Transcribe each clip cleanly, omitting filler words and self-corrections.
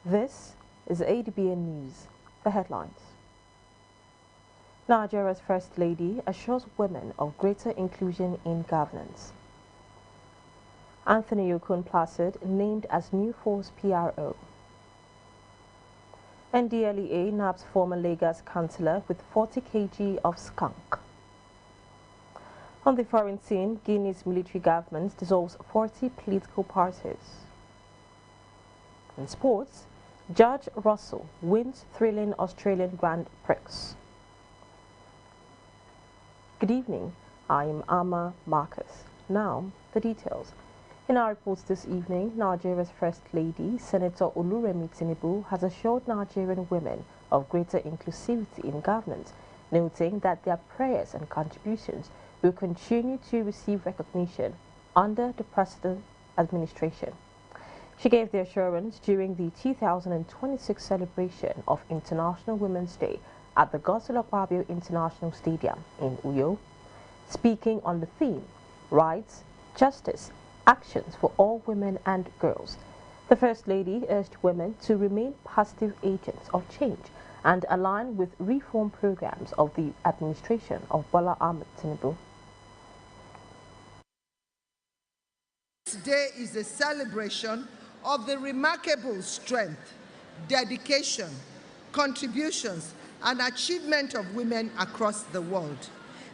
This is Adbn News, the headlines. Nigeria's First Lady assures women of greater inclusion in governance. Anthony Okun Placid named as new force PRO. NDLEA nabs former Lagos councillor with 40 kg of skunk. On the foreign scene, Guinea's military government dissolves 40 political parties. In sports, Judge Russell wins thrilling Australian Grand Prix. Good evening, I am Amma Marcus. Now, the details. In our reports this evening, Nigeria's First Lady, Senator Oluremi Tinubu, has assured Nigerian women of greater inclusivity in governance, noting that their prayers and contributions will continue to receive recognition under the President's administration. She gave the assurance during the 2026 celebration of International Women's Day at the Godswill Akpabio International Stadium in Uyo. Speaking on the theme, Rights, Justice, Actions for All Women and Girls, the First Lady urged women to remain positive agents of change and align with reform programs of the administration of Bola Ahmed Tinubu. This day is a celebration of the remarkable strength, dedication, contributions, and achievement of women across the world.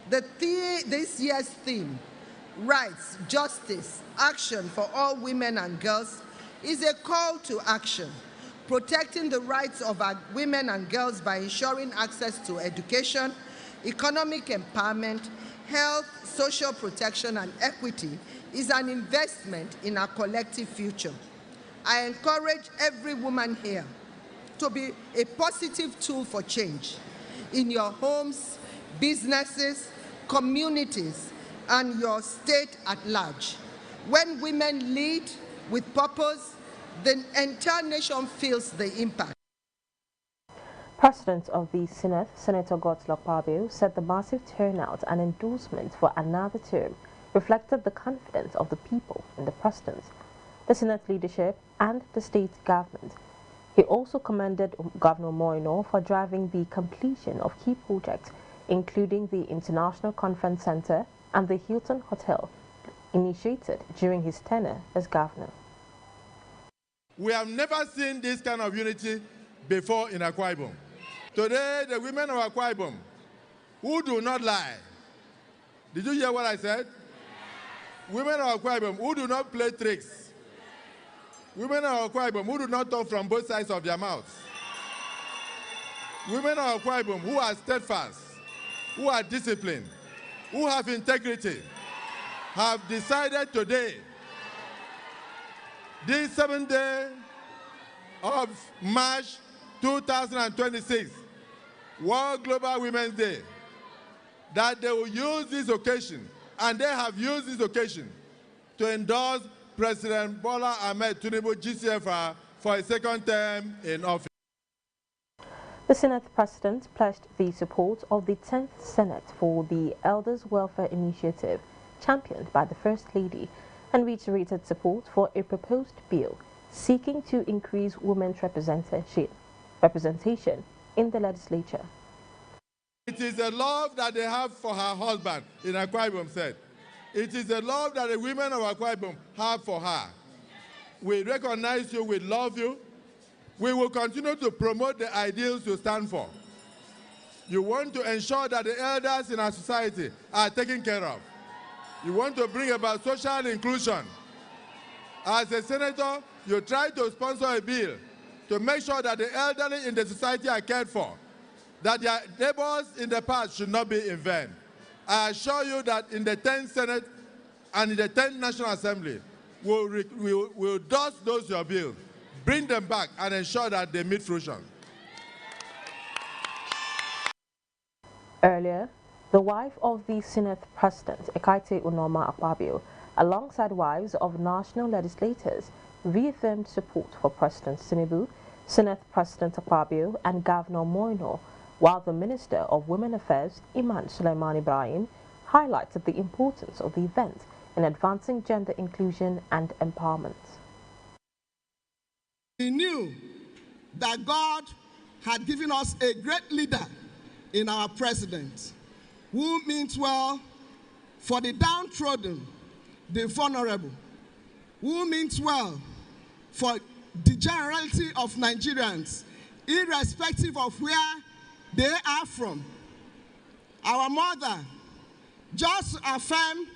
This year's theme, Rights, Justice, Action for All Women and Girls, is a call to action, protecting the rights of our women and girls by ensuring access to education, economic empowerment, health, social protection, and equity is an investment in our collective future. I encourage every woman here to be a positive tool for change in your homes, businesses, communities, and your state at large. When women lead with purpose, the entire nation feels the impact. President of the Senate, Senator Godswill Akpabio, said the massive turnout and endorsement for another term reflected the confidence of the people in the president, the Senate leadership, and the state government. He also commended Governor Moino for driving the completion of key projects, including the International Conference Center and the Hilton Hotel, initiated during his tenure as governor. We have never seen this kind of unity before in Akwa Ibom. Today, the women of Akwa Ibom, who do not lie. Did you hear what I said? Women of Akwa Ibom, who do not play tricks. Women of Akwa Ibom, who do not talk from both sides of their mouths. Women of Akwa Ibom, who are steadfast, who are disciplined, who have integrity, have decided today, this 7th day of March 2026, World Global Women's Day, that they will use this occasion, and they have used this occasion, to endorse President Bola Ahmed Tinubu GCFR for a second term in office. The Senate President pledged the support of the 10th Senate for the Elders Welfare Initiative, championed by the First Lady, and reiterated support for a proposed bill seeking to increase women's representation in the legislature. It is a love that they have for her husband, in Akwa Ibom said. It is a love that the women of Akwa Ibom have for her. We recognize you, we love you. We will continue to promote the ideals you stand for. You want to ensure that the elders in our society are taken care of. You want to bring about social inclusion. As a senator, you try to sponsor a bill to make sure that the elderly in the society are cared for, that their labors in the past should not be in vain. I assure you that in the 10th Senate and in the 10th National Assembly, we'll dust those your bills, bring them back, and ensure that they meet fruition. Earlier, the wife of the Senate President, Ekaite Unoma Akpabio, alongside wives of national legislators, reaffirmed support for President Tinubu, Senate President Akpabio, and Governor Moino, while the Minister of Women Affairs, Iman Sulaiman Ibrahim, highlighted the importance of the event in advancing gender inclusion and empowerment. We knew that God had given us a great leader in our president, who means well for the downtrodden, the vulnerable, who means well for the generality of Nigerians, irrespective of where they are from. Our mother, just to affirm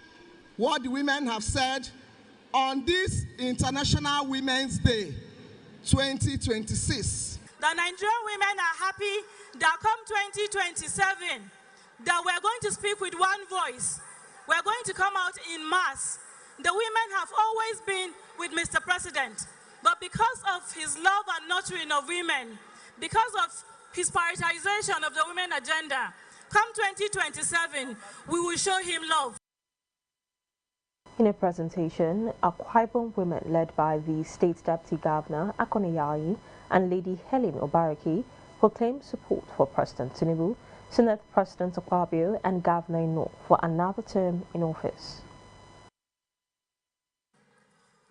what the women have said on this International Women's Day 2026. The Nigerian women are happy that come 2027, that we're going to speak with one voice. We're going to come out in mass. The women have always been with Mr. President, but because of his love and nurturing of women, because of his prioritization of the women agenda, come 2027, we will show him love. In a presentation, Akwa Ibom women led by the State Deputy Governor Akone Yayi and Lady Helen Obaraki proclaimed support for President Tinubu, Senate President Akpabio and Governor-in-law for another term in office.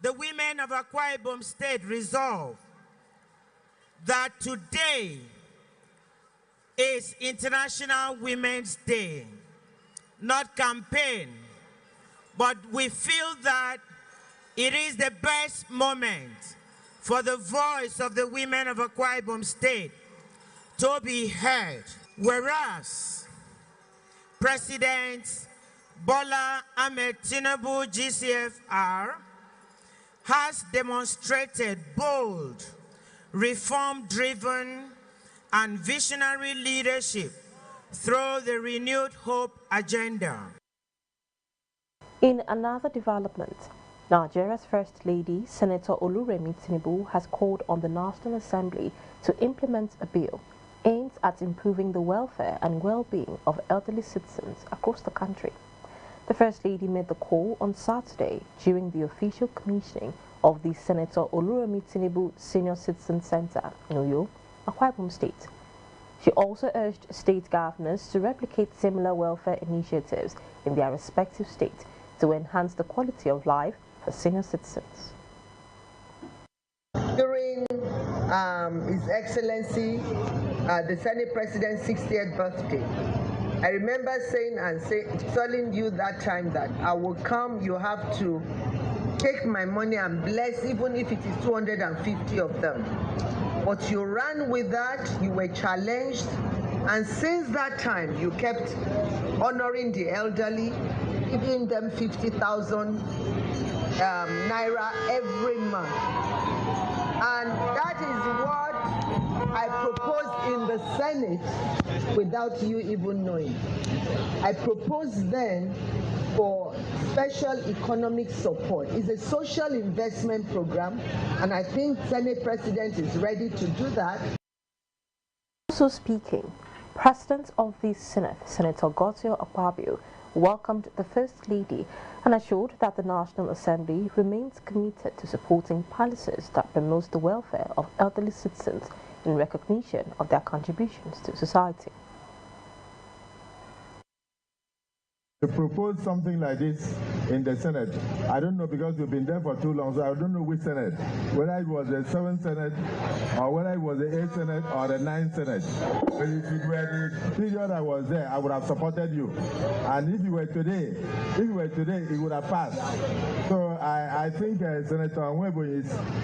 The women of Akwa Ibom State resolve that today is International Women's Day, not campaign, but we feel that it is the best moment for the voice of the women of Akwa Ibom State to be heard. Whereas President Bola Ahmed Tinubu GCFR has demonstrated bold, reform-driven, and visionary leadership through the Renewed Hope agenda. In another development, Nigeria's First Lady, Senator Oluremi Tinubu, has called on the National Assembly to implement a bill aimed at improving the welfare and well-being of elderly citizens across the country. The First Lady made the call on Saturday during the official commissioning of the Senator Oluremi Tinubu Senior Citizen Center in Uyo, Akwa Ibom State. She also urged state governors to replicate similar welfare initiatives in their respective states to enhance the quality of life for senior citizens. During His Excellency, the Senate President's 60th birthday, I remember saying and telling you that time that I will come, you have to take my money and bless, even if it is 250 of them. But you ran with that, you were challenged, and since that time, you kept honoring the elderly, giving them 50,000 naira every month. And that is what I proposed in the Senate without you even knowing. I proposed then for special economic support. It's a social investment program, and I think Senate President is ready to do that. Also speaking, President of the Senate, Senator Godswill Akpabio, welcomed the First Lady and assured that the National Assembly remains committed to supporting policies that promote the welfare of elderly citizens in recognition of their contributions to society. To propose something like this in the Senate, I don't know, because we've been there for too long, so I don't know which Senate, whether it was the 7th Senate or whether it was the 8th Senate or the 9th Senate. But if it were the period I was there, I would have supported you. And if you were today, it would have passed. So I think Senator Nwebo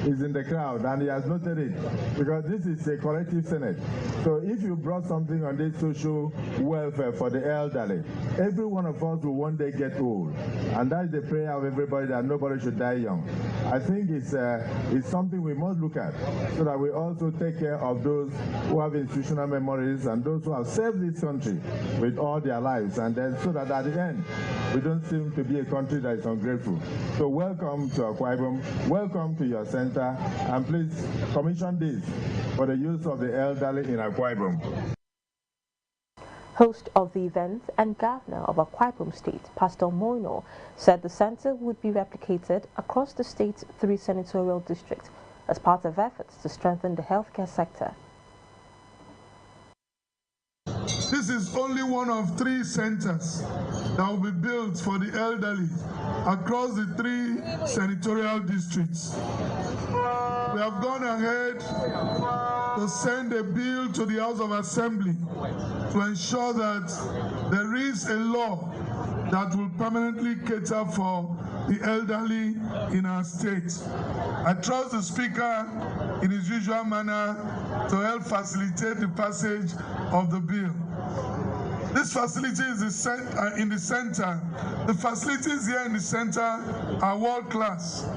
is in the crowd, and he has noted it, because this is a collective Senate. So if you brought something on this social welfare for the elderly, every one of us will one day get old, and that's the prayer of everybody, that nobody should die young. I think it's something we must look at, so that we also take care of those who have institutional memories and those who have served this country with all their lives, and then so that at the end we don't seem to be a country that is ungrateful. So welcome to Akwa Ibom, welcome to your center, and please commission this for the use of the elderly in Akwa Ibom. Host of the event and Governor of Akwa Ibom State, Pastor Moino, said the center would be replicated across the state's 3 senatorial districts as part of efforts to strengthen the healthcare sector. This is only one of 3 centers that will be built for the elderly across the 3 senatorial districts. We have gone ahead to send a bill to the House of Assembly to ensure that there is a law that will permanently cater for the elderly in our state. I trust the Speaker in his usual manner to help facilitate the passage of the bill. This facility is in the center. The facilities here in the center are world class.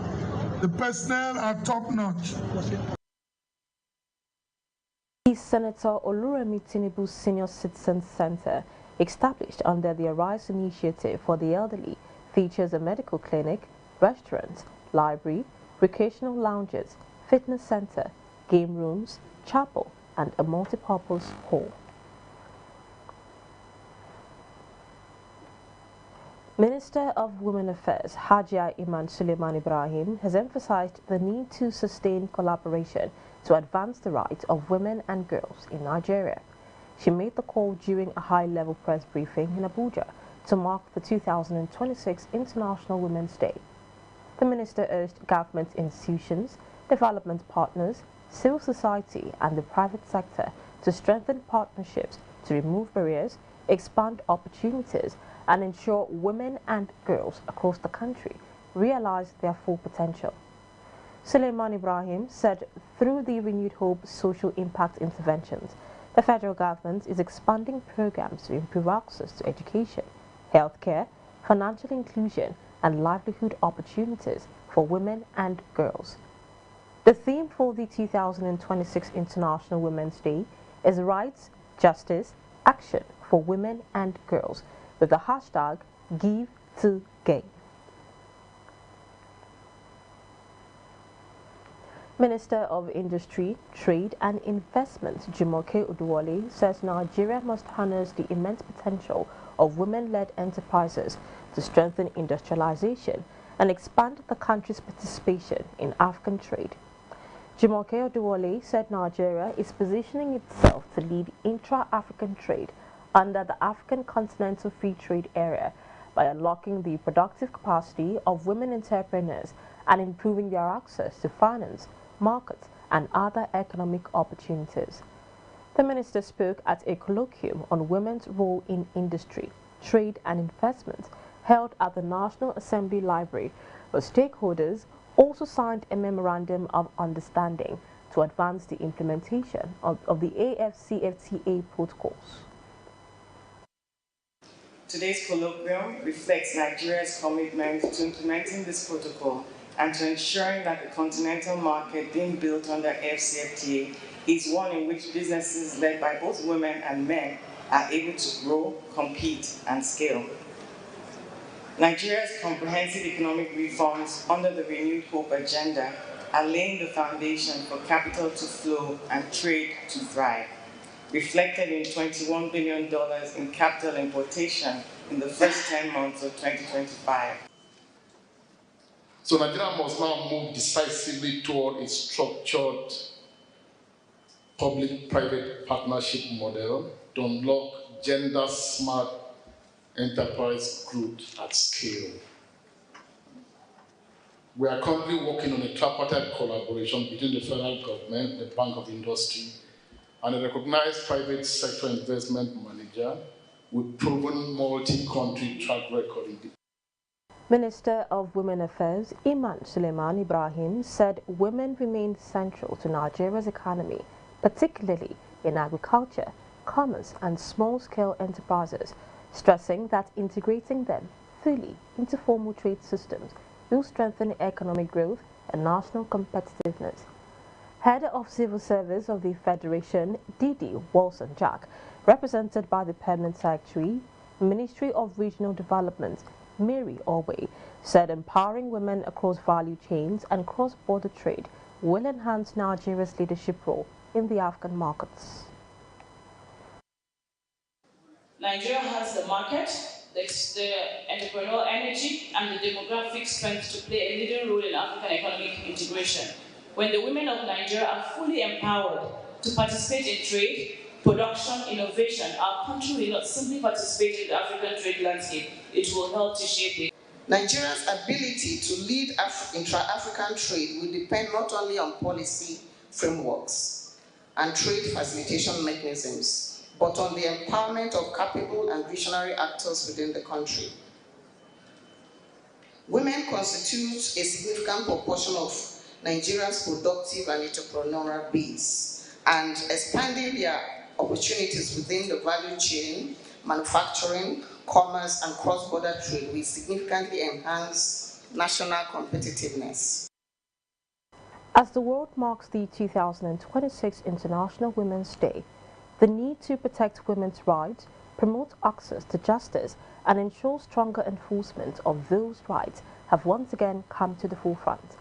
The personnel are top notch. Senator Oluremi Tinubu's Senior Citizens Center, established under the Arise Initiative for the Elderly, features a medical clinic, restaurant, library, recreational lounges, fitness center, game rooms, chapel, and a multi-purpose hall. Minister of Women Affairs Hajia Iman Suleiman Ibrahim has emphasized the need to sustain collaboration to advance the rights of women and girls in Nigeria. She made the call during a high-level press briefing in Abuja to mark the 2026 International Women's Day. The minister urged government institutions, development partners, civil society and the private sector to strengthen partnerships to remove barriers, expand opportunities and ensure women and girls across the country realize their full potential. Suleiman Ibrahim said through the Renewed Hope social impact interventions, the federal government is expanding programs to improve access to education, healthcare, financial inclusion, and livelihood opportunities for women and girls. The theme for the 2026 International Women's Day is Rights, Justice, Action for Women and Girls with the hashtag Give to Gain. Minister of Industry, Trade and Investment Jumoke Oduwole says Nigeria must harness the immense potential of women-led enterprises to strengthen industrialization and expand the country's participation in African trade. Jumoke Oduwole said Nigeria is positioning itself to lead intra-African trade under the African Continental Free Trade Area by unlocking the productive capacity of women entrepreneurs and improving their access to finance, markets, and other economic opportunities. The minister spoke at a colloquium on women's role in industry, trade and investment held at the National Assembly Library, where stakeholders also signed a memorandum of understanding to advance the implementation of the AFCFTA protocols. Today's colloquium reflects Nigeria's commitment to implementing this protocol and to ensuring that the continental market being built under AFCFTA is one in which businesses led by both women and men are able to grow, compete, and scale. Nigeria's comprehensive economic reforms under the Renewed Hope agenda are laying the foundation for capital to flow and trade to thrive, reflected in $21 billion in capital importation in the first 10 months of 2025. So Nigeria must now move decisively toward a structured public-private partnership model to unlock gender-smart enterprise growth at scale. We are currently working on a tripartite collaboration between the federal government, the Bank of Industry, and a recognized private sector investment manager with proven multi-country track record in the Minister of Women Affairs Iman Suleiman Ibrahim said women remain central to Nigeria's economy, particularly in agriculture, commerce and small-scale enterprises, stressing that integrating them fully into formal trade systems will strengthen economic growth and national competitiveness. Head of Civil Service of the Federation, Didi Wilson-Jack, represented by the Permanent Secretary, Ministry of Regional Development, Mary Orway, said empowering women across value chains and cross-border trade will enhance Nigeria's leadership role in the African markets. Nigeria has the market, the entrepreneurial energy, and the demographic strength to play a leading role in African economic integration. When the women of Nigeria are fully empowered to participate in trade, production, innovation, our country will not simply participate in the African trade landscape, it will help to shape it. Nigeria's ability to lead intra-African trade will depend not only on policy frameworks, and trade facilitation mechanisms, but on the empowerment of capable and visionary actors within the country. Women constitute a significant proportion of Nigeria's productive and entrepreneurial base, and expanding their opportunities within the value chain, manufacturing, commerce, and cross-border trade will significantly enhance national competitiveness. As the world marks the 2026 International Women's Day, the need to protect women's rights, promote access to justice, and ensure stronger enforcement of those rights have once again come to the forefront.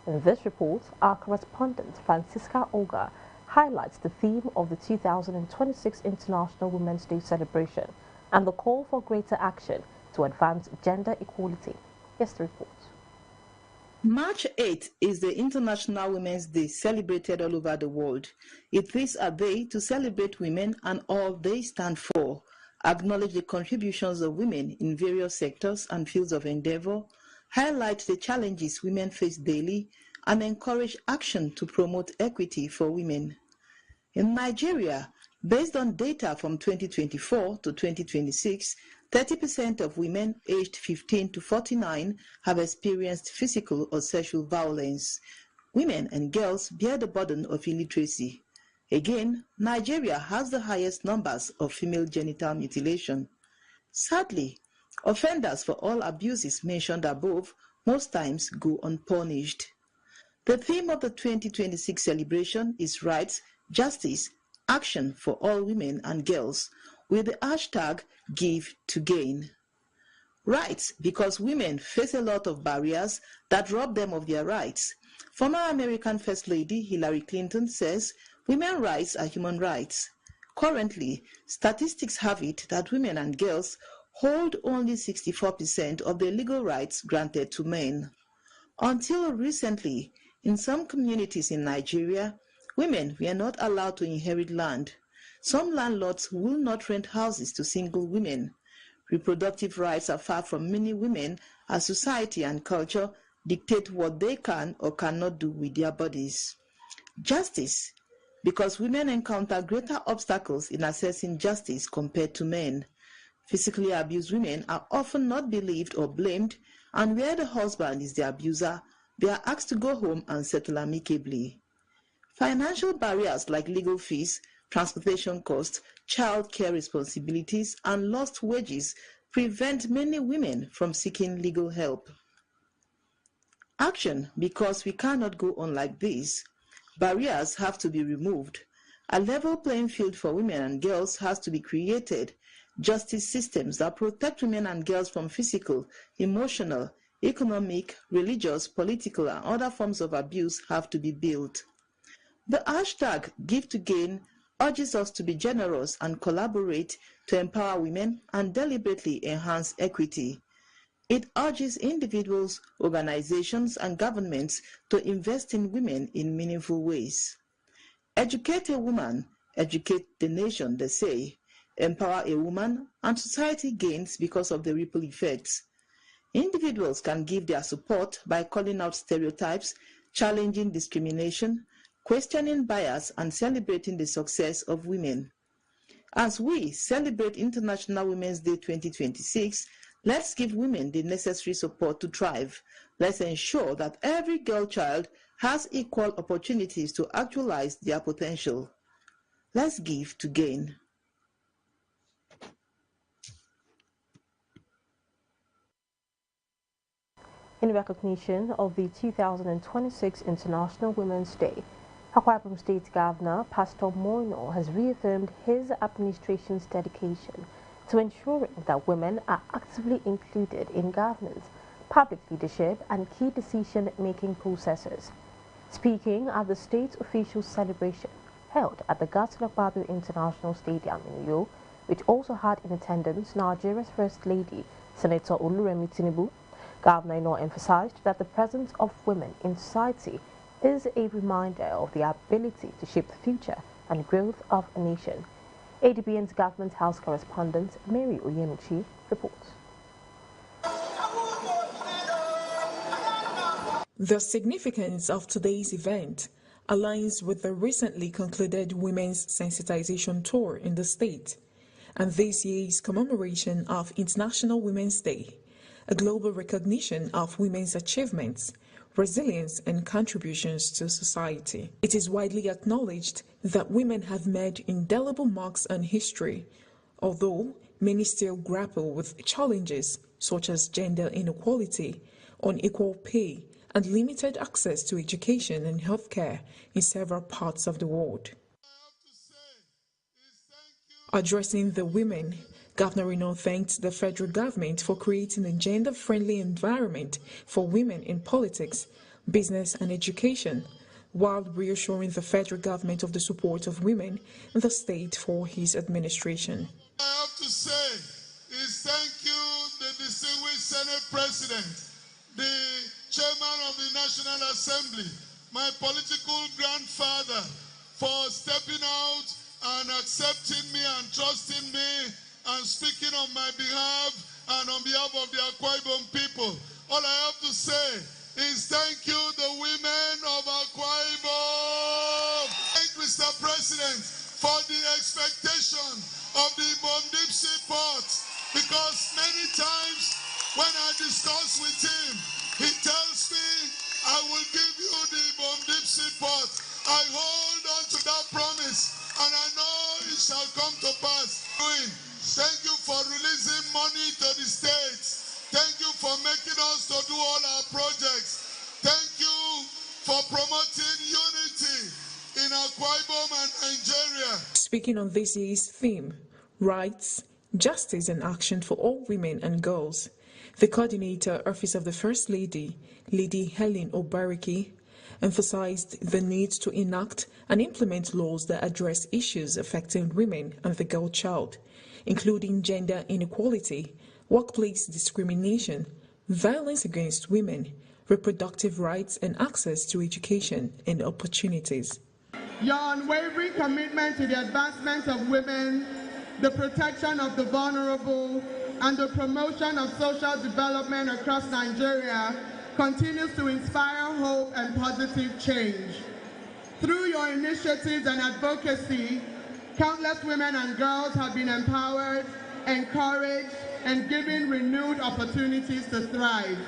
In this report, our correspondent Francisca Olga highlights the theme of the 2026 International Women's Day celebration and the call for greater action to advance gender equality. Here's the report. March 8th is the International Women's Day celebrated all over the world. It is a day to celebrate women and all they stand for, acknowledge the contributions of women in various sectors and fields of endeavor, highlight the challenges women face daily, and encourage action to promote equity for women. In Nigeria, based on data from 2024 to 2026, 30% of women aged 15 to 49 have experienced physical or sexual violence. Women and girls bear the burden of illiteracy. Again, Nigeria has the highest numbers of female genital mutilation. Sadly, offenders for all abuses mentioned above most times go unpunished. The theme of the 2026 celebration is Rights, Justice, Action for all women and girls, with the hashtag Give to Gain. Rights, because women face a lot of barriers that rob them of their rights. Former American First Lady Hillary Clinton says women's rights are human rights. Currently, statistics have it that women and girls hold only 64% of the legal rights granted to men. Until recently, in some communities in Nigeria, women were not allowed to inherit land. Some landlords will not rent houses to single women. Reproductive rights are far from many women as society and culture dictate what they can or cannot do with their bodies. Justice, because women encounter greater obstacles in accessing justice compared to men. Physically abused women are often not believed or blamed, and where the husband is the abuser, they are asked to go home and settle amicably. Financial barriers like legal fees, transportation costs, child care responsibilities, and lost wages prevent many women from seeking legal help. Action, because we cannot go on like this. Barriers have to be removed. A level playing field for women and girls has to be created. Justice systems that protect women and girls from physical, emotional, economic, religious, political, and other forms of abuse have to be built. The hashtag Give to Gain urges us to be generous and collaborate to empower women and deliberately enhance equity. It urges individuals, organizations, and governments to invest in women in meaningful ways. Educate a woman, educate the nation, they say. Empower a woman, and society gains because of the ripple effects. Individuals can give their support by calling out stereotypes, challenging discrimination, questioning bias, and celebrating the success of women. As we celebrate International Women's Day 2026, let's give women the necessary support to thrive. Let's ensure that every girl child has equal opportunities to actualize their potential. Let's give to gain. In recognition of the 2026 International Women's Day, Akwa Ibom State Governor Pastor Moino has reaffirmed his administration's dedication to ensuring that women are actively included in governance, public leadership, and key decision-making processes. Speaking at the state official celebration held at the Godswill Akpabio International Stadium in Uyo, which also had in attendance Nigeria's First Lady, Senator Oluremi Tinubu, Governor Ino emphasized that the presence of women in society is a reminder of the ability to shape the future and growth of a nation. Adbn's Government House correspondent Mary Oyemichi reports. The significance of today's event aligns with the recently concluded Women's Sensitization Tour in the state and this year's commemoration of International Women's Day, a global recognition of women's achievements, resilience and contributions to society. It is widely acknowledged that women have made indelible marks on history, although many still grapple with challenges such as gender inequality, unequal pay, and limited access to education and healthcare in several parts of the world. Addressing the women, Governor Reno thanked the federal government for creating a gender-friendly environment for women in politics, business and education, while reassuring the federal government of the support of women in the state for his administration. I have to say is thank you, the distinguished Senate President, the Chairman of the National Assembly, my political grandfather, for stepping out and accepting me and trusting me and speaking on my behalf and on behalf of the Akwa Ibom people. All I have to say is thank you, the women of Akwa Ibom. Thank Mr. President for the expectation of the Ibom-Dipsy Port, because many times when I discuss with him, he tells me, I will give you the Ibom-Dipsy Port. I hold on to that promise, and I know it shall come to pass. Thank you for releasing money to the states. Thank you for making us to do all our projects. Thank you for promoting unity in Akwa Ibom and Nigeria. Speaking on this year's theme, rights, justice and action for all women and girls, the Coordinator, Office of the First Lady, Lady Helen Obariki, emphasized the need to enact and implement laws that address issues affecting women and the girl child, including gender inequality, workplace discrimination, violence against women, reproductive rights and access to education and opportunities. Your unwavering commitment to the advancement of women, the protection of the vulnerable, and the promotion of social development across Nigeria continues to inspire hope and positive change. Through your initiatives and advocacy, countless women and girls have been empowered, encouraged, and given renewed opportunities to thrive.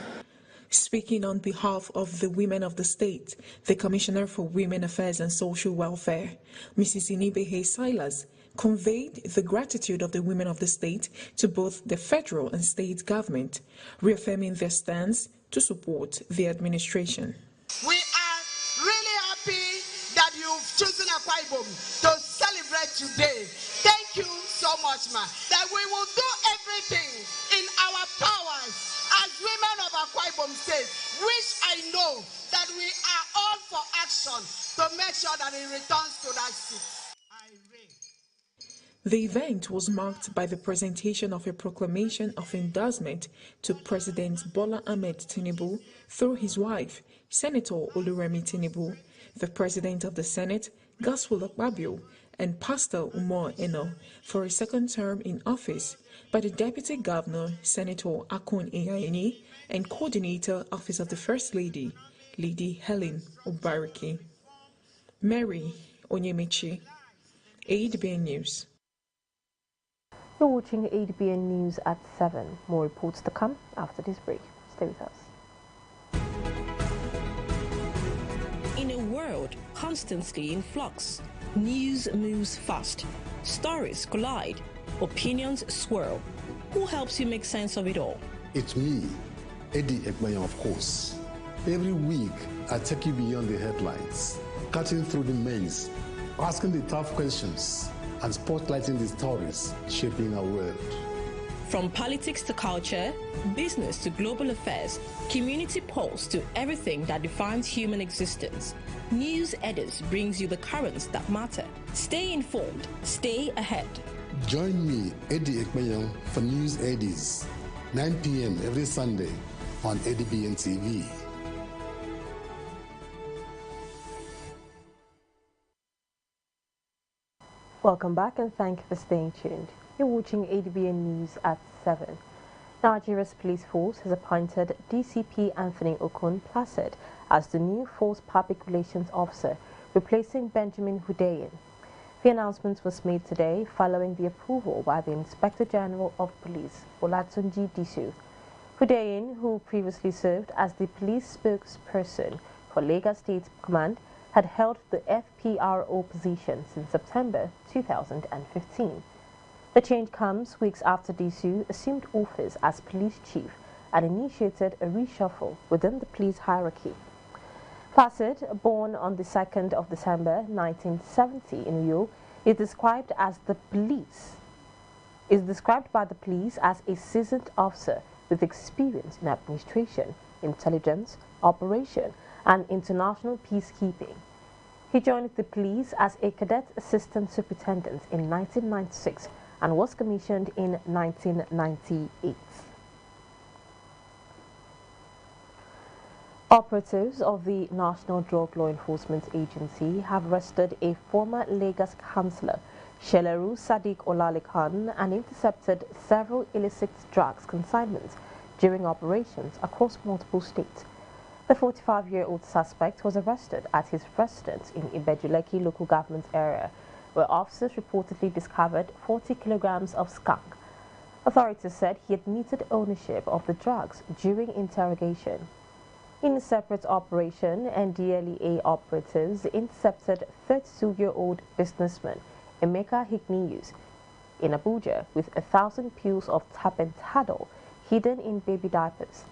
Speaking on behalf of the women of the state, the Commissioner for Women Affairs and Social Welfare, Mrs. Inibehe Silas, conveyed the gratitude of the women of the state to both the federal and state government, reaffirming their stance to support the administration. We are really happy that you've chosen Akwa Ibom to celebrate today. Thank you so much, ma. That we will do everything in our powers as women of Akwa Ibom State, which I know that we are all for action to make sure that it returns to that seat. The event was marked by the presentation of a proclamation of endorsement to President Bola Ahmed Tinubu through his wife, Senator Oluremi Tinubu, the President of the Senate, Godswill Akpabio, and Pastor Umar Eno for a second term in office by the Deputy Governor, Senator Akun Eyaini, and Coordinator, Office of the First Lady, Lady Helen Obariki. Mary Onyemichi, Adbn News. You're watching Adbn News at 7. More reports to come after this break. Stay with us. In a world constantly in flux, news moves fast, stories collide, opinions swirl. Who helps you make sense of it all? It's me, Adbn, of course. Every week, I take you beyond the headlines, cutting through the maze, asking the tough questions, and spotlighting the stories shaping our world. From politics to culture, business to global affairs, community pulse to everything that defines human existence, News Eddies brings you the currents that matter. Stay informed, stay ahead. Join me, Adbn, for News Eddies, 9 p.m. every Sunday on Adbn TV. Welcome back and thank you for staying tuned. You're watching Adbn News at 7. Nigeria's police force has appointed DCP Anthony Okun Placid as the new Force Public Relations Officer, replacing Benjamin Hundeyin. The announcement was made today following the approval by the Inspector General of Police, Olatunji Disu. Hundeyin, who previously served as the police spokesperson for Lagos State Command, had held the FPRO position since September 2015. The change comes weeks after Disu assumed office as police chief and initiated a reshuffle within the police hierarchy. Placid, born on the 2nd of December 1970 in Uyo, is described by the police as a seasoned officer with experience in administration, intelligence, operation, and international peacekeeping. He joined the police as a cadet assistant superintendent in 1996 and was commissioned in 1998. Operatives of the National Drug Law Enforcement Agency have arrested a former Lagos councillor, Sheleru Sadiq Olalekan, and intercepted several illicit drugs consignments during operations across multiple states. The 45-year-old suspect was arrested at his residence in Ibejuleki local government area, where officers reportedly discovered 40 kilograms of skunk. Authorities said he admitted ownership of the drugs during interrogation. In a separate operation, NDLEA operatives intercepted 32-year-old businessman Emeka Hignius in Abuja with 1,000 pills of tapentadol hidden in baby diapers.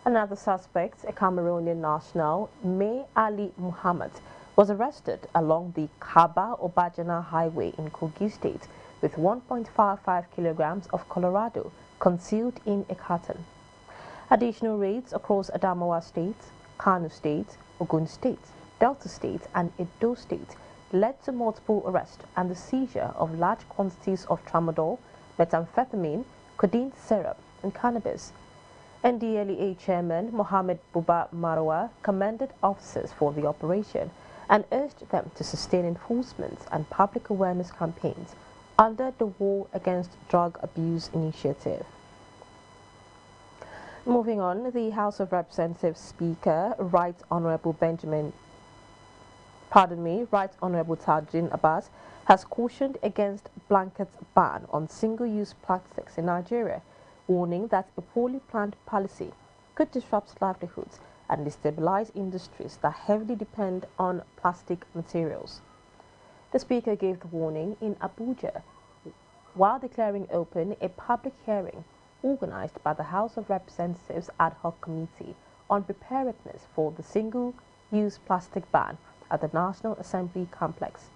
Another suspect, a Cameroonian national, May Ali Muhammad, was arrested along the Kaba-Obajana Highway in Kogi State with 1.55 kilograms of Colorado concealed in a carton. Additional raids across Adamawa State, Kano State, Ogun State, Delta State, and Edo State led to multiple arrests and the seizure of large quantities of tramadol, methamphetamine, codeine syrup, and cannabis. NDLEA Chairman Mohammed Buba Marwa commended officers for the operation and urged them to sustain enforcement and public awareness campaigns under the War Against Drug Abuse initiative. Moving on, the House of Representatives Speaker, Right Honorable Tajin Abbas, has cautioned against blanket ban on single-use plastics in Nigeria, warning that a poorly planned policy could disrupt livelihoods and destabilize industries that heavily depend on plastic materials. The Speaker gave the warning in Abuja while declaring open a public hearing organized by the House of Representatives Ad Hoc Committee on Preparedness for the Single-Use Plastic Ban at the National Assembly Complex.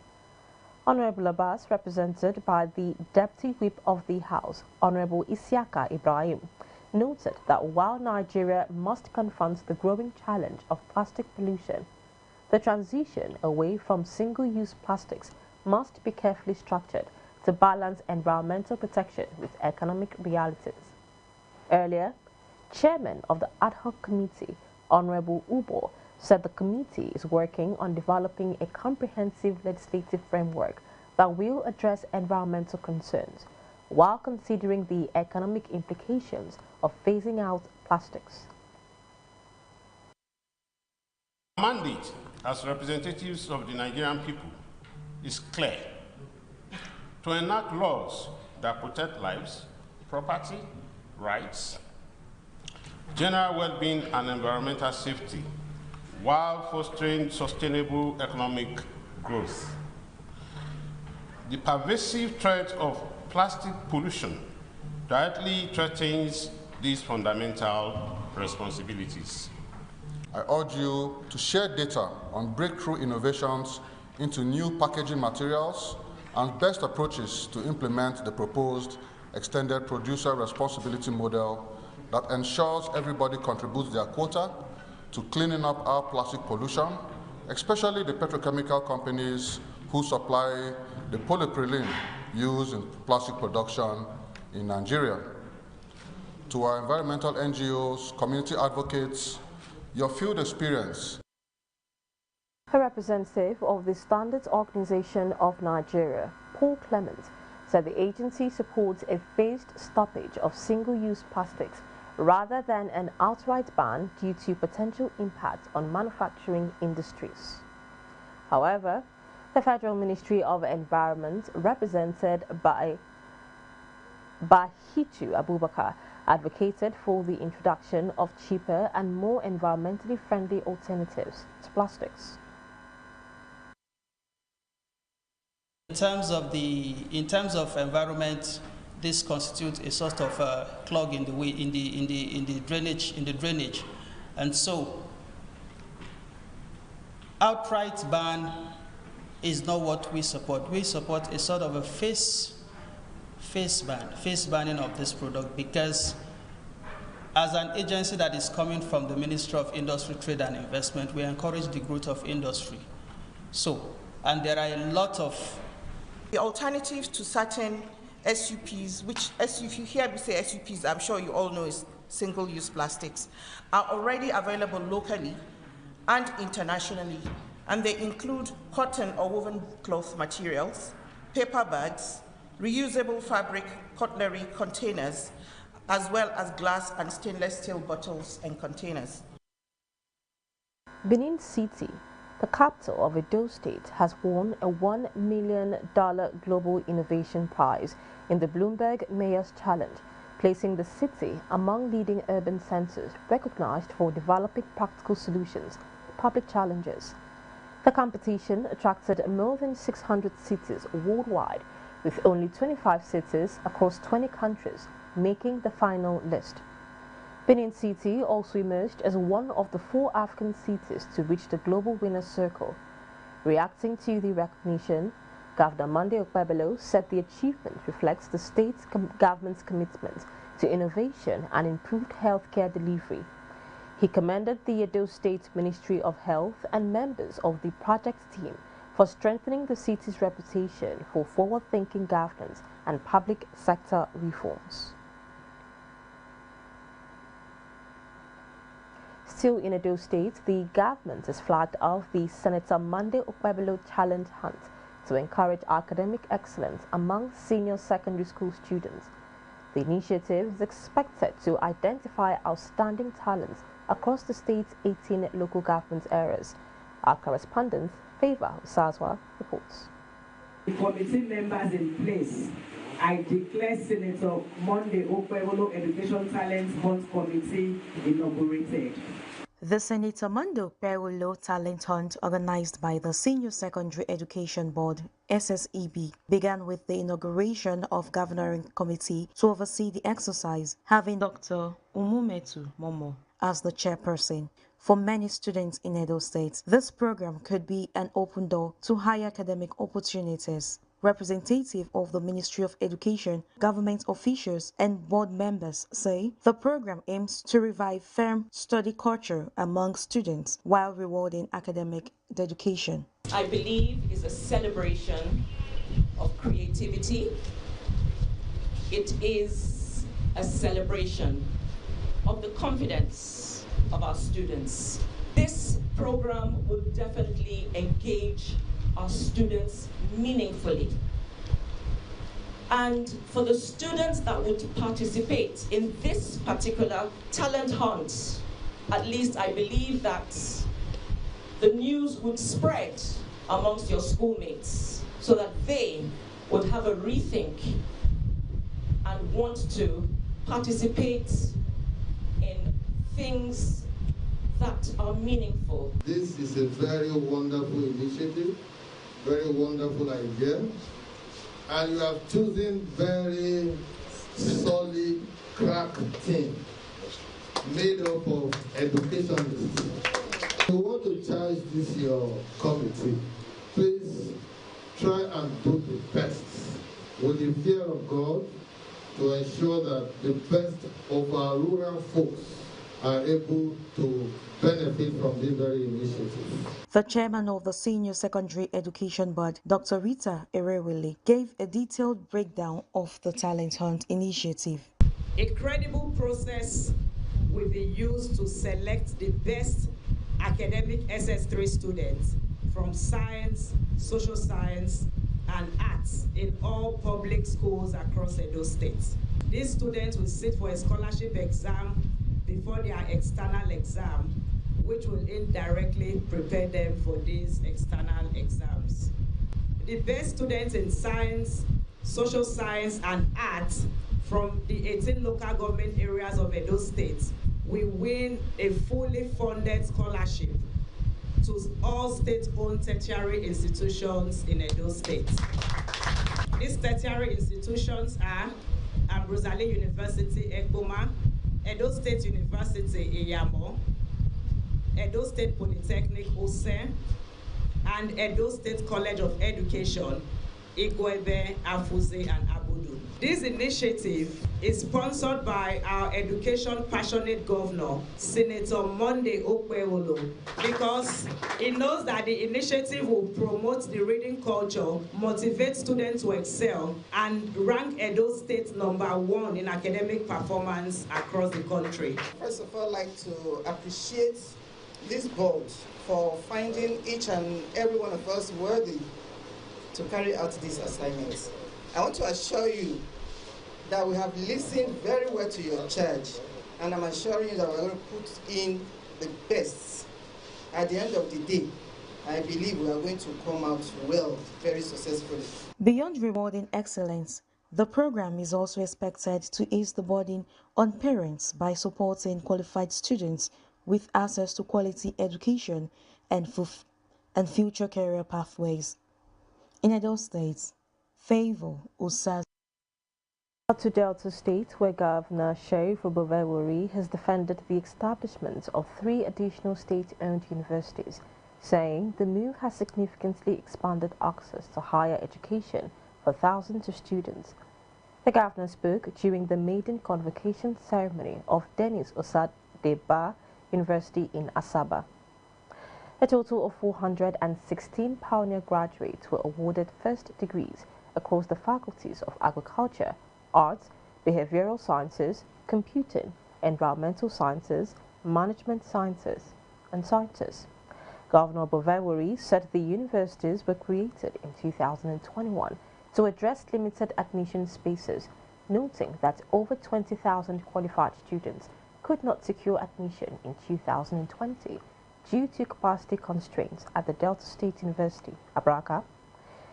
Honorable Abbas, represented by the Deputy Whip of the House, Honorable Isiaka Ibrahim, noted that while Nigeria must confront the growing challenge of plastic pollution, the transition away from single-use plastics must be carefully structured to balance environmental protection with economic realities. Earlier, Chairman of the Ad Hoc Committee, Honorable Ubo, said the committee is working on developing a comprehensive legislative framework that will address environmental concerns while considering the economic implications of phasing out plastics. Our mandate as representatives of the Nigerian people is clear: to enact laws that protect lives, property, rights, general well-being and environmental safety while fostering sustainable economic growth. The pervasive threat of plastic pollution directly threatens these fundamental responsibilities. I urge you to share data on breakthrough innovations into new packaging materials and best approaches to implement the proposed extended producer responsibility model that ensures everybody contributes their quota to cleaning up our plastic pollution, especially the petrochemical companies who supply the polypropylene used in plastic production in Nigeria. To our environmental NGOs, community advocates, your field experience. A representative of the Standards Organization of Nigeria, Paul Clement, said the agency supports a phased stoppage of single-use plastics rather than an outright ban due to potential impact on manufacturing industries. However, the Federal Ministry of Environment, represented by Hitu Abubakar, advocated for the introduction of cheaper and more environmentally friendly alternatives to plastics. In terms of environment, this constitutes a sort of clog in the drainage, and so outright ban is not what we support. We support a sort of a face banning of this product, because as an agency that is coming from the Ministry of Industry, Trade and Investment, we encourage the growth of industry. So, and there are a lot of the alternatives to certain SUPs, which if you hear me say SUPs, I'm sure you all know is single-use plastics, are already available locally and internationally, and they include cotton or woven cloth materials, paper bags, reusable fabric cutlery containers, as well as glass and stainless steel bottles and containers. Benin City, the capital of Edo State, has won a $1 million Global Innovation Prize in the Bloomberg Mayor's Challenge, placing the city among leading urban centers recognized for developing practical solutions to public challenges. The competition attracted more than 600 cities worldwide, with only 25 cities across 20 countries making the final list. Benin City also emerged as one of the 4 African cities to reach the global winners' circle. Reacting to the recognition, Governor Monday Okpebholo said the achievement reflects the state government's commitment to innovation and improved healthcare delivery. He commended the Edo State Ministry of Health and members of the project team for strengthening the city's reputation for forward-thinking governance and public sector reforms. Still in Edo State, the government has flagged off the Senator Monday Okpebholo Challenge Hunt to encourage academic excellence among senior secondary school students. The initiative is expected to identify outstanding talents across the state's 18 local government areas. Our correspondent, Favor Usazwa, reports. The committee members in place, I declare Senator Monday Okpebholo Education Talent Hunt Committee inaugurated. The Senator Monday Okpebholo Talent Hunt, organized by the Senior Secondary Education Board, SSEB, began with the inauguration of Governing Committee to oversee the exercise, having Dr. Umumetu Momo as the chairperson. For many students in Edo State, this program could be an open door to higher academic opportunities. Representative of the Ministry of Education, government officials, and board members say the program aims to revive firm study culture among students while rewarding academic dedication. I believe is a celebration of creativity. It is a celebration of the confidence of our students. This program will definitely engage our students meaningfully. And for the students that would participate in this particular talent hunt, at least I believe that the news would spread amongst your schoolmates so that they would have a rethink and want to participate in things that are meaningful. This is a very wonderful initiative, very wonderful idea, and you have chosen very solid, crack team made up of educationists. We want to charge this your committee. Please try and do the best with the fear of God to ensure that the best of our rural folks are able to benefit from this very initiative. The chairman of the Senior Secondary Education Board, Dr. Rita Erewele, gave a detailed breakdown of the Talent Hunt initiative. A credible process will be used to select the best academic SS3 students from science, social science, and arts in all public schools across Edo State. These students will sit for a scholarship exam before their external exam, which will indirectly prepare them for these external exams. The best students in science, social science, and art from the 18 local government areas of Edo State will win a fully funded scholarship to all state-owned tertiary institutions in Edo State. These tertiary institutions are Ambrose Ali University, Ekpoma, Edo State University, Iyamo, Edo State Polytechnic, Ose, and Edo State College of Education, Igwebe, Afuze, and Abudu. This initiative is sponsored by our education-passionate governor, Senator Monday Okweolo, because he knows that the initiative will promote the reading culture, motivate students to excel, and rank Edo State #1 in academic performance across the country. First of all, I'd like to appreciate this board for finding each and every one of us worthy to carry out these assignments. I want to assure you that we have listened very well to your charge, and I'm assuring you that we're going to put in the best. At the end of the day, I believe we are going to come out well, very successfully. Beyond rewarding excellence, the program is also expected to ease the burden on parents by supporting qualified students with access to quality education and future career pathways. In Edo State, Favor Usaz. To Delta State, where Governor Sheriff Oboweri has defended the establishment of 3 additional state-owned universities, saying the move has significantly expanded access to higher education for thousands of students. The governor spoke during the maiden convocation ceremony of Dennis Osadebe University in Asaba. A total of 416 pioneer graduates were awarded first degrees across the faculties of agriculture, arts, behavioral sciences, computing, environmental sciences, management sciences, and sciences. Governor Oboweri said the universities were created in 2021 to address limited admission spaces, noting that over 20,000 qualified students could not secure admission in 2020 due to capacity constraints at the Delta State University, Abraka.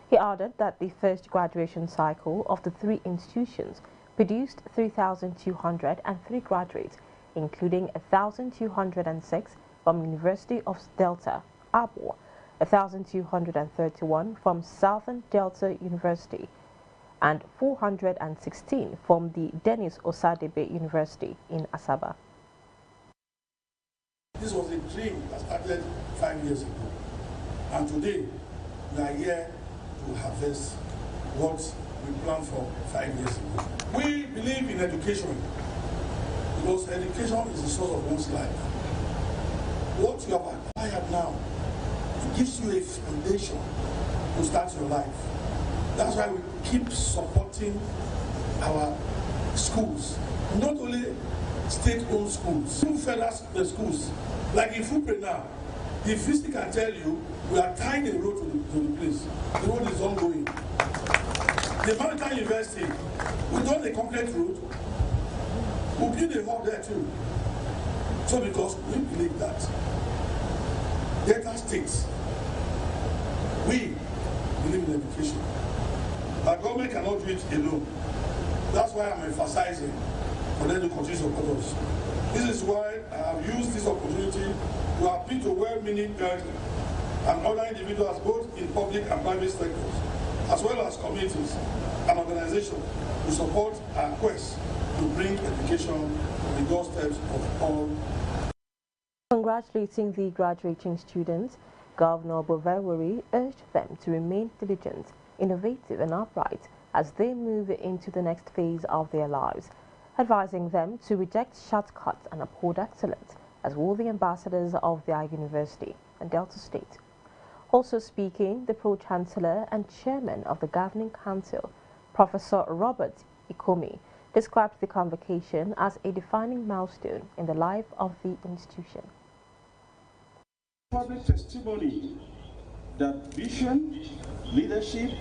He added that the first graduation cycle of the 3 institutions produced 3,203 graduates, including 1,206 from University of Delta, Abo, 1,231 from Southern Delta University, and 416 from the Dennis Osadebe University in Asaba. This was a dream that started 5 years ago, and today we are here to harvest what we planned for 5 years ago. We believe in education because education is the source of one's life. What you have acquired now, it gives you a foundation to start your life. That's why we keep supporting our schools, not only state-owned schools, even federal schools. Like in Fupre now, the VC can tell you we are tying the road to the place. The road is ongoing. The Maritime University, we done the concrete road, we build a hub there too. So because we believe that Delta States, we believe in education. Our government cannot do it alone. That's why I'm emphasizing for them to continue to support us. This is why I have used this opportunity to appeal to well-meaning parents and other individuals, both in public and private sectors, as well as communities and organizations, to support our quest to bring education to the doorsteps of all. Congratulating the graduating students, Governor Oboweri urged them to remain diligent, innovative and upright as they move into the next phase of their lives, advising them to reject shortcuts and uphold excellence as worthy ambassadors of their university and Delta State. Also speaking, the Pro-Chancellor and Chairman of the Governing Council, Professor Robert Ikomi, described the convocation as a defining milestone in the life of the institution. Public testimony that vision, leadership,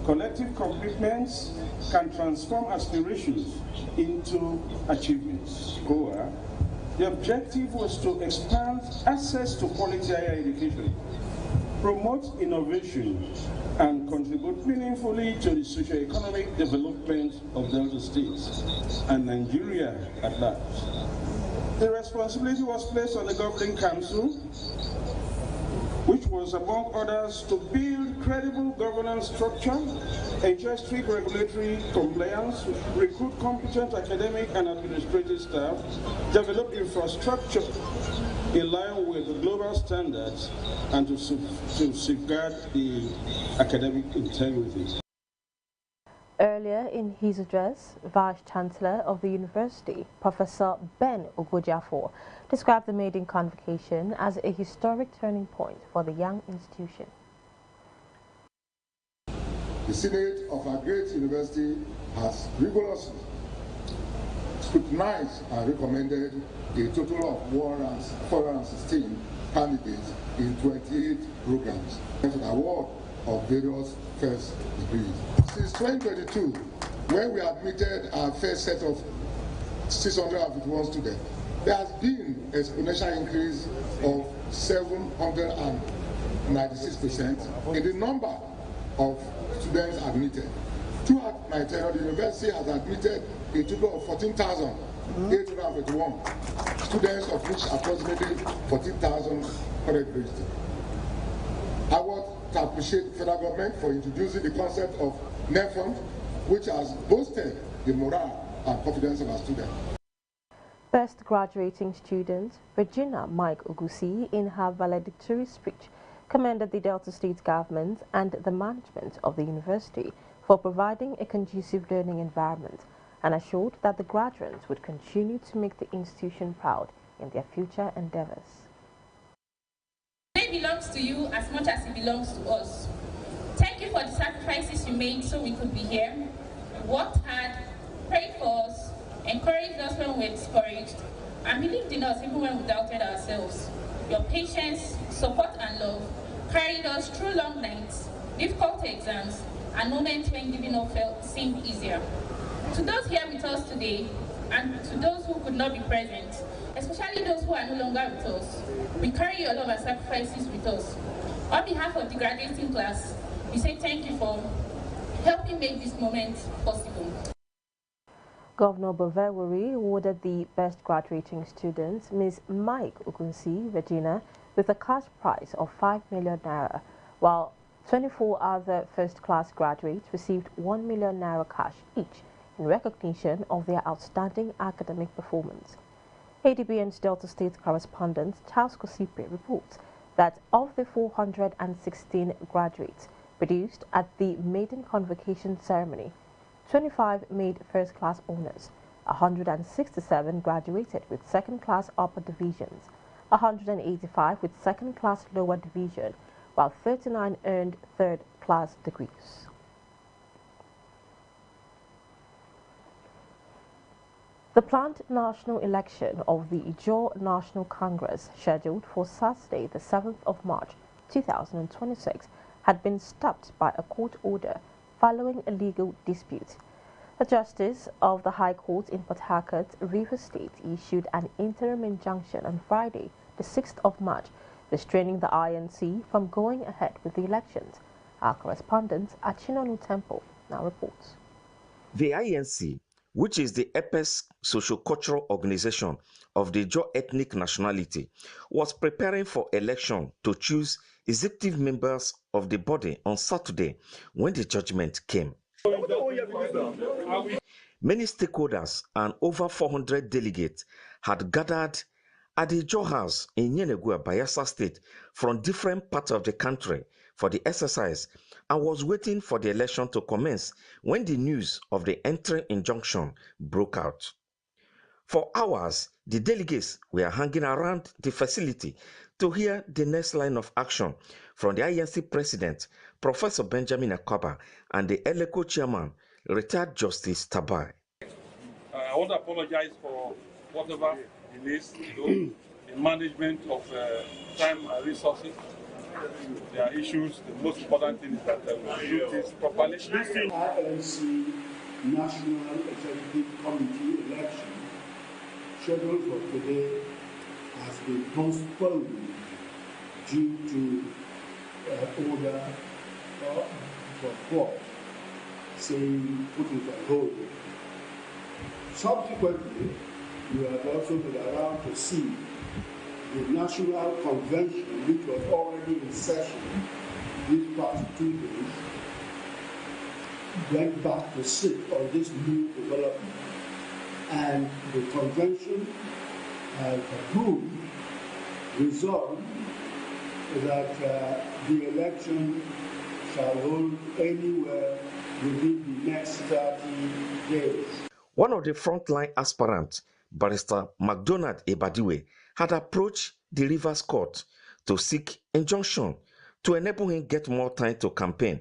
collective commitments can transform aspirations into achievements. COA The objective was to expand access to quality higher education, promote innovation, and contribute meaningfully to the socio-economic development of Delta States and Nigeria at large. The responsibility was placed on the Governing Council, which was, among others, to build credible governance structure, ensure strict regulatory compliance, recruit competent academic and administrative staff, develop infrastructure in line with the global standards, and to safeguard the academic integrity. Earlier in his address, Vice-Chancellor of the University, Professor Ben Ogojiafor, described the maiden convocation as a historic turning point for the young institution. The Senate of our great university has rigorously scrutinized and recommended a total of 416 candidates in 28 programs for the award of various first degrees. Since 2022, when we admitted our first set of 651 students, there has been an exponential increase of 796% in the number of students admitted. Throughout my tenure, the university has admitted a total of 14,851 students, of which approximately 14,000 graduated. I want to appreciate the federal government for introducing the concept of NEFUND, which has boosted the morale and confidence of our students. Best graduating student, Regina Mike Ogusi, in her valedictory speech, commended the Delta State government and the management of the university for providing a conducive learning environment and assured that the graduates would continue to make the institution proud in their future endeavors. It belongs to you as much as it belongs to us. Thank you for the sacrifices you made so we could be here. You worked hard, prayed for us, encouraged us when we were discouraged, and believed in us even when we doubted ourselves. Your patience, support, and love carried us through long nights, difficult exams, and moments when giving up seemed easier. To those here with us today, and to those who could not be present, especially those who are no longer with us, we carry your love and sacrifices with us. On behalf of the graduating class, we say thank you for helping make this moment possible. Governor Bovewori awarded the best graduating student, Ms. Mike Ogunsi Regina, with a cash prize of 5 million naira, while 24 other first-class graduates received 1 million naira cash each in recognition of their outstanding academic performance. Adbn's Delta State correspondent Charles Kosipre reports that of the 416 graduates produced at the maiden convocation ceremony, 25 made first-class honors, 167 graduated with second-class upper divisions, 185 with second-class lower division, while 39 earned third-class degrees. The planned national election of the Ijaw National Congress, scheduled for Saturday, the 7th of March 2026, had been stopped by a court order following a legal dispute. The Justice of the High Court in Port Harcourt, Rivers State, issued an interim injunction on Friday, the 6th of March, restraining the INC from going ahead with the elections. Our correspondent at Chinonu Temple now reports. The INC, which is the apex socio-cultural organization of the Ijaw ethnic nationality, was preparing for election to choose executive members of the body on Saturday when the judgment came. Many stakeholders and over 400 delegates had gathered at the Ijaw House in Yenegua, Bayelsa State, from different parts of the country for the exercise and was waiting for the election to commence when the news of the entry injunction broke out. For hours, the delegates were hanging around the facility to hear the next line of action from the INC president, Professor Benjamin Akaba, and the ELECO chairman, retired Justice Tabai. I want to apologize for whatever delays in management of time and resources. There are issues. The most important thing is that we do this properly. INC National Executive Committee election scheduled for today has been postponed due to order for court saying put it on hold. Subsequently, you have also been allowed to see the National Convention, which was already in session these past 2 days, went back to sit on this new development. And the convention has approved, resolved that the election shall hold anywhere within the next 30 days. One of the frontline aspirants, Barrister MacDonald Ebadiwe, had approached the Rivers Court to seek injunction to enable him get more time to campaign,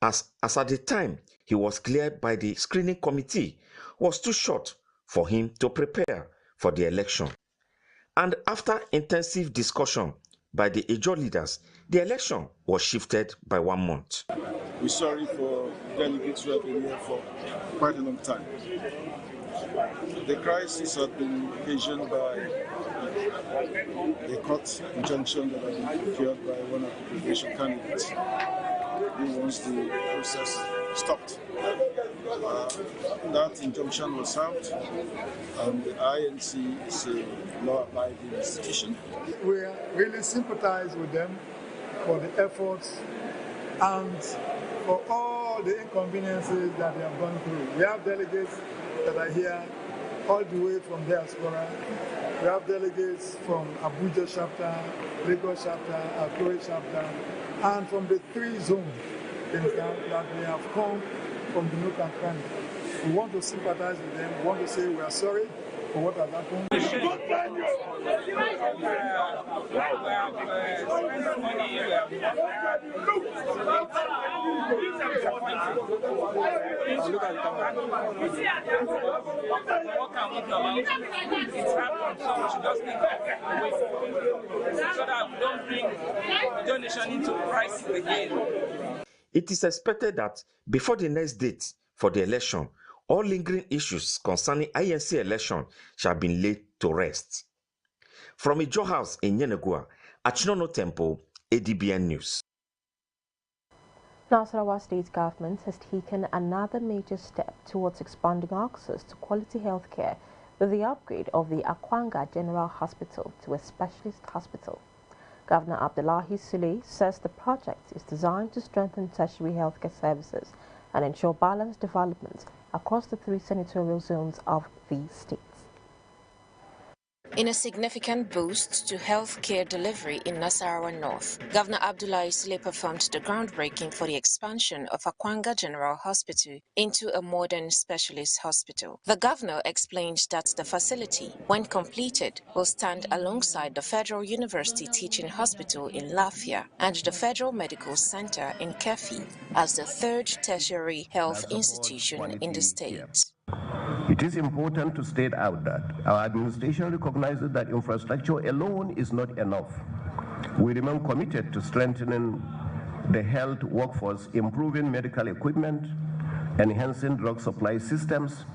as at the time he was cleared by the screening committee was too short for him to prepare for the election. And after intensive discussion by the Ijaw leaders, the election was shifted by 1 month. We're sorry for delegates who have been here for quite a long time. The crisis has been occasioned by a court injunction that has been procured by one of the presidential candidates who wants the process stopped. That injunction was served, and the INC is a law-abiding institution. We really sympathize with them for the efforts and for all the inconveniences that they have gone through. We have delegates that are here all the way from diaspora. We have delegates from Abuja chapter, Lagos chapter, Akure chapter, and from the 3 zones that they have come from the nook and cranny. We want to sympathize with them. We want to say we are sorry for what has happened. It is expected that before the next date for the election, all lingering issues concerning INC election shall be laid to rest. From Ijaw House in Yenegua, Achinono Temple, Adbn News. Nasarawa State Government has taken another major step towards expanding access to quality health care with the upgrade of the Akwanga General Hospital to a specialist hospital. Governor Abdullahi Sule says the project is designed to strengthen tertiary healthcare services and ensure balanced development across the 3 senatorial zones of the state. In a significant boost to healthcare delivery in Nasarawa North, Governor Abdullahi Sule performed the groundbreaking for the expansion of Akwanga General Hospital into a modern specialist hospital. The governor explained that the facility, when completed, will stand alongside the Federal University Teaching Hospital in Lafia and the Federal Medical Center in Kefi as the 3rd tertiary health institution in the state. It is important to state out that our administration recognizes that infrastructure alone is not enough. We remain committed to strengthening the health workforce, improving medical equipment, enhancing drug supply systems,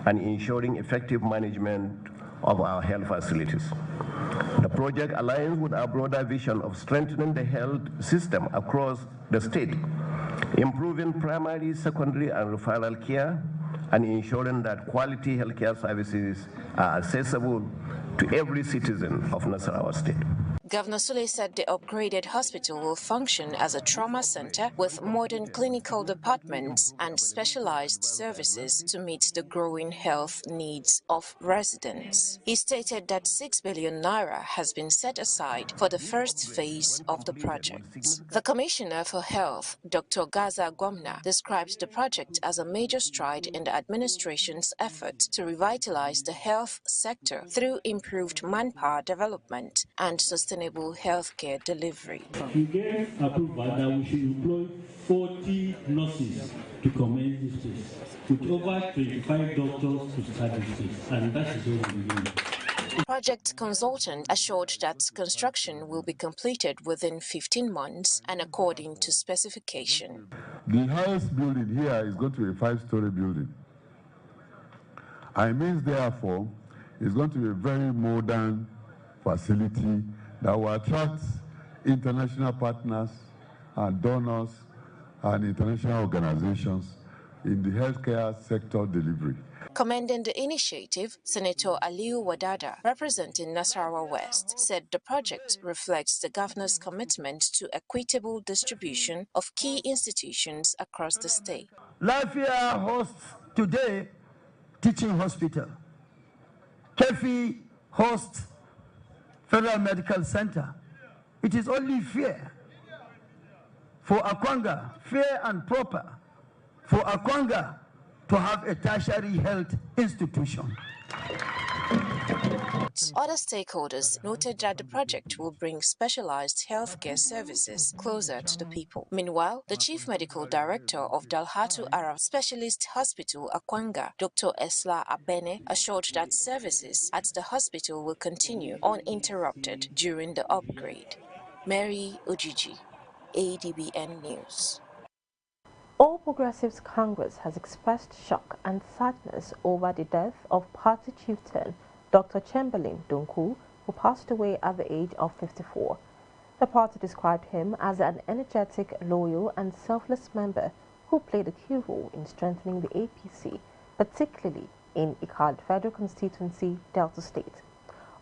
and ensuring effective management of our health facilities. The project aligns with our broader vision of strengthening the health system across the state, improving primary, secondary, and referral care, and ensuring that quality healthcare services are accessible to every citizen of Nasarawa State. Governor Sule said the upgraded hospital will function as a trauma center with modern clinical departments and specialized services to meet the growing health needs of residents. He stated that 6 billion naira has been set aside for the first phase of the project. The Commissioner for Health, Dr. Gaza Gwamna, described the project as a major stride in the administration's effort to revitalize the health sector through improved manpower development and sustainable healthcare delivery. We gave approval that we should employ 40 nurses to commence this place, with over 25 doctors to start this place, and that is what we do. Project consultant assured that construction will be completed within 15 months and according to specification. The highest building here is going to be a 5-story building. It means, therefore, It's going to be a very modern facility that will attract international partners and donors and international organizations in the healthcare sector delivery. Commending the initiative, Senator Aliu Wadada, representing Nasarawa West, said the project reflects the governor's commitment to equitable distribution of key institutions across the state. Lafia hosts today teaching hospital. Kefi hosts Federal Medical Center. It is only fair for Akwanga, fair and proper, for Akwanga to have a tertiary health institution. Other stakeholders noted that the project will bring specialized healthcare services closer to the people. Meanwhile, the Chief Medical Director of Dalhatu Arab Specialist Hospital, Akwanga, Dr. Esla Abene, assured that services at the hospital will continue uninterrupted during the upgrade. Mary Ojiji, Adbn News. All Progressives Congress has expressed shock and sadness over the death of party chieftain Dr. Chamberlain Dunku, who passed away at the age of 54. The party described him as an energetic, loyal and selfless member who played a key role in strengthening the APC, particularly in Ikad Federal Constituency, Delta State.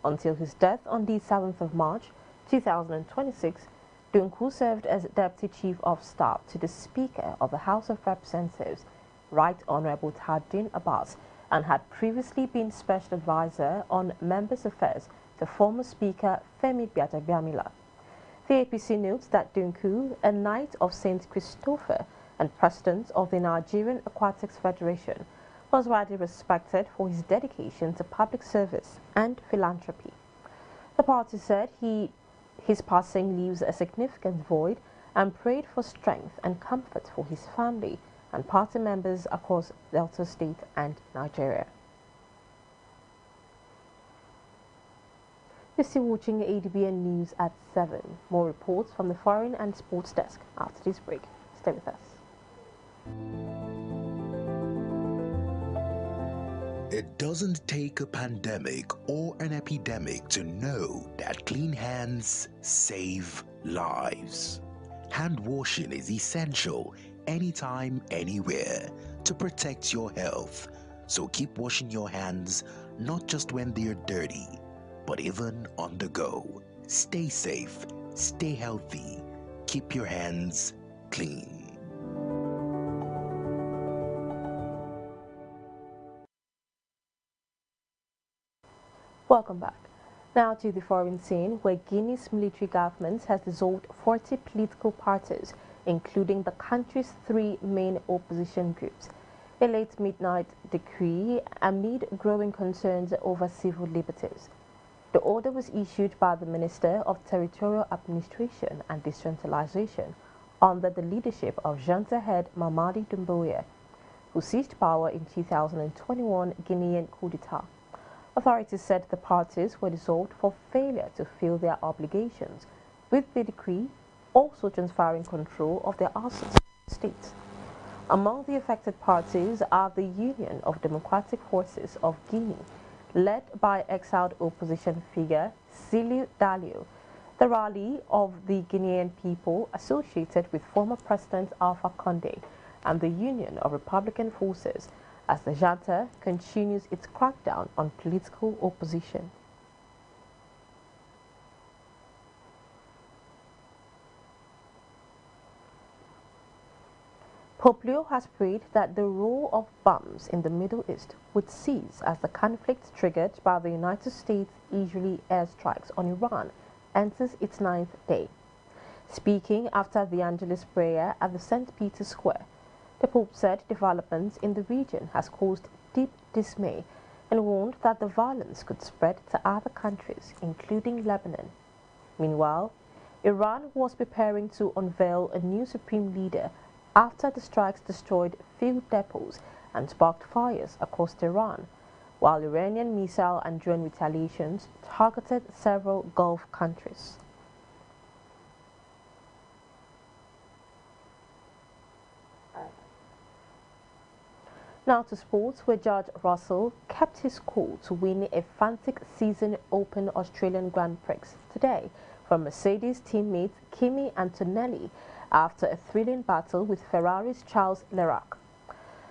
Until his death on the 7th of March 2026, Dunku served as Deputy Chief of Staff to the Speaker of the House of Representatives, Right Honorable Tajuddin Abbas, and had previously been Special Advisor on Members' Affairs to former Speaker Femi Gbajabiamila. The APC notes that Dunku, a Knight of St. Christopher and President of the Nigerian Aquatics Federation, was widely respected for his dedication to public service and philanthropy. The party said his passing leaves a significant void and prayed for strength and comfort for his family and party members across Delta State and Nigeria. You're still watching Adbn News at 7. More reports from the Foreign and Sports Desk after this break. Stay with us. It doesn't take a pandemic or an epidemic to know that clean hands save lives. Hand washing is essential anytime, anywhere to protect your health. So keep washing your hands, not just when they're dirty, but even on the go. Stay safe, stay healthy, keep your hands clean. Welcome back. Now to the foreign scene, where Guinea's military government has dissolved 40 political parties, including the country's 3 main opposition groups. A late midnight decree amid growing concerns over civil liberties. The order was issued by the Minister of Territorial Administration and Decentralization under the leadership of Jean-Tahed Mamadi Doumbouya, who seized power in 2021 Guinean coup d'etat. Authorities said the parties were dissolved for failure to fill their obligations, with the decree also transferring control of their assets to states. Among the affected parties are the Union of Democratic Forces of Guinea, led by exiled opposition figure Siliu Dalio, the Rally of the Guinean People associated with former President Alpha Condé, and the Union of Republican Forces, as the junta continues its crackdown on political opposition. Pope Leo has prayed that the role of bombs in the Middle East would cease as the conflict triggered by the United States' Israeli airstrikes on Iran enters its 9th day. Speaking after the Angelus prayer at the St. Peter's Square, the Pope said developments in the region has caused deep dismay and warned that the violence could spread to other countries, including Lebanon. Meanwhile, Iran was preparing to unveil a new supreme leader after the strikes destroyed fuel depots and sparked fires across Tehran, while Iranian missile and drone retaliations targeted several Gulf countries. Now to sports, where George Russell kept his cool to win a frantic season open Australian Grand Prix today from Mercedes teammate Kimi Antonelli after a thrilling battle with Ferrari's Charles Leclerc.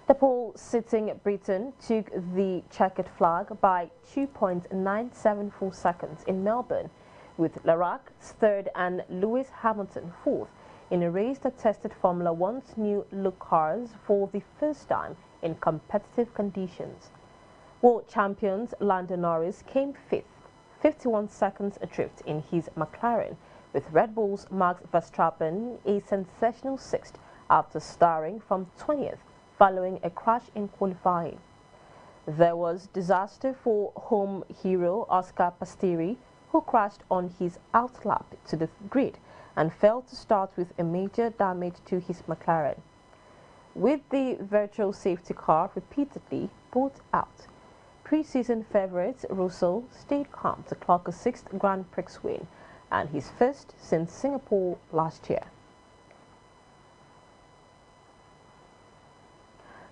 The pole-sitting Briton took the checkered flag by 2.974 seconds in Melbourne, with Leclerc third and Lewis Hamilton fourth in a race that tested Formula One's new look cars for the first time in competitive conditions. World champions Lando Norris came fifth, 51 seconds adrift in his McLaren, with Red Bull's Max Verstappen a sensational sixth after starring from 20th following a crash in qualifying. There was disaster for home hero Oscar Piastri, who crashed on his outlap to the grid and failed to start with a major damage to his McLaren. With the virtual safety car repeatedly pulled out, pre-season favourite Russell stayed calm to clock a sixth Grand Prix win and his first since Singapore last year.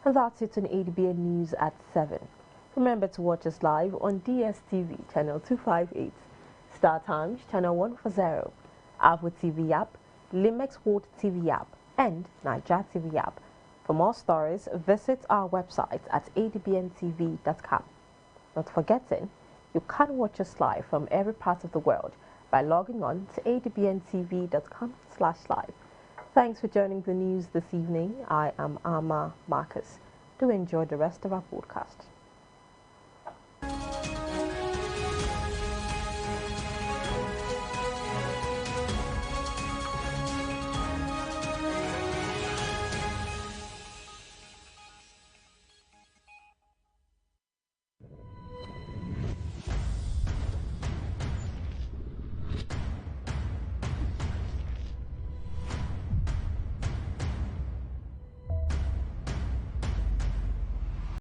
And that's it on ADBN News at 7. Remember to watch us live on DSTV channel 258, Star Times channel 140, Apple TV app, Limex World TV app, and Niger TV app. For more stories, visit our website at adbntv.com. Not forgetting, you can watch us live from every part of the world by logging on to adbntv.com/live. Thanks for joining the news this evening. I am Ama Marcus. Do enjoy the rest of our broadcast.